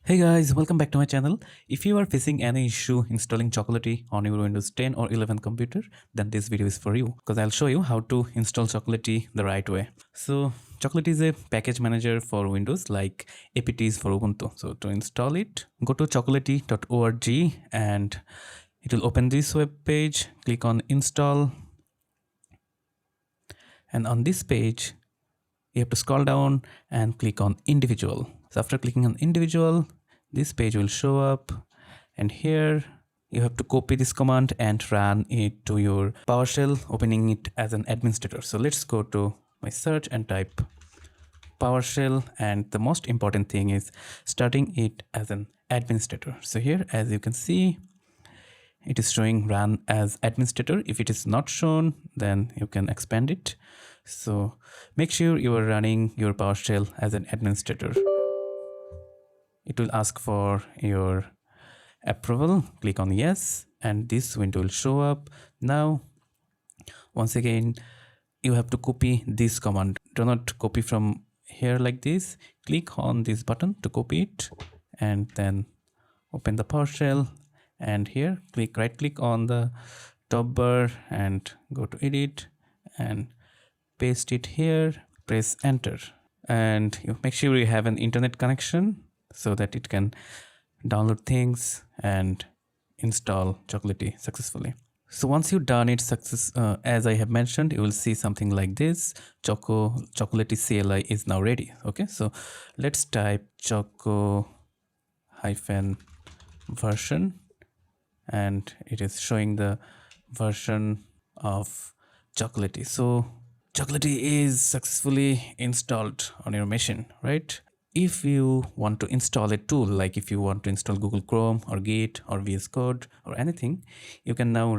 Hey guys, welcome back to my channel. If you are facing any issue installing Chocolatey on your Windows 10 or 11 computer, then this video is for you because I'll show you how to install Chocolatey the right way. So Chocolatey is a package manager for Windows like apt is for Ubuntu. So to install it, go to chocolatey.org and it will open this web page. Click on install, and on this page you have to scroll down and click on individual. So after clicking on individual, this page will show up, and here you have to copy this command and run it to your PowerShell, opening it as an administrator. So let's go to my search and type PowerShell, and the most important thing is starting it as an administrator. So here, as you can see, it is showing run as administrator. If it is not shown, then you can expand it. So make sure you are running your PowerShell as an administrator. It will ask for your approval. Click on yes, and this window will show up. Now, once again, you have to copy this command. Do not copy from here like this. Click on this button to copy it, and then open the PowerShell. And here, right click on the top bar and go to edit and paste it here. Press enter, and you make sure you have an internet connection so that it can download things and install Chocolatey successfully. So once you've done it as I have mentioned, you will see something like this. Chocolatey CLI is now ready. Okay, so let's type choco -version, and it is showing the version of Chocolatey. So Chocolatey is successfully installed on your machine, right? If you want to install a tool, like if you want to install Google Chrome or Git or VS Code or anything, you can now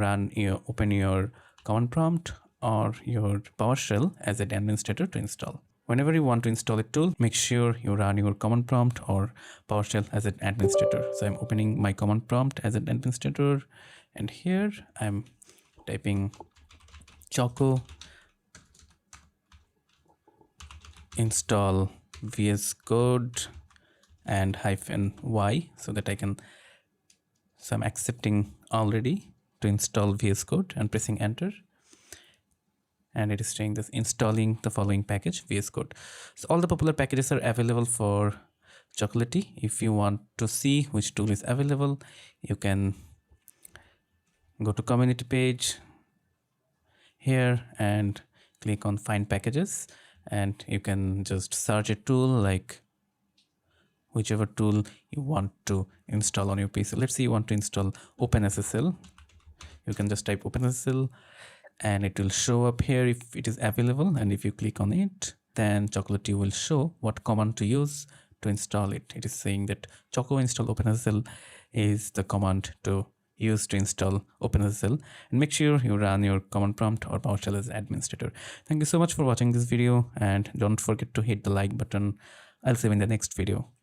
open your command prompt or your PowerShell as an administrator to install. Whenever you want to install a tool, make sure you run your command prompt or PowerShell as an administrator. So I'm opening my command prompt as an administrator, and here I'm typing choco install VS Code and -y so that I'm accepting already to install VS Code and pressing enter, and it is saying this installing the following package VS Code. So all the popular packages are available for Chocolatey. If you want to see which tool is available, you can go to community page here and click on find packages, and you can just search a tool like whichever tool you want to install on your PC. Let's say you want to install OpenSSL. You can just type OpenSSL and it will show up here if it is available, and if you click on it, then Chocolatey will show what command to use to install it. It is saying that choco install OpenSSL is the command to use to install OpenSSL, and make sure you run your command prompt or PowerShell as administrator. Thank you so much for watching this video, and don't forget to hit the like button. I'll see you in the next video.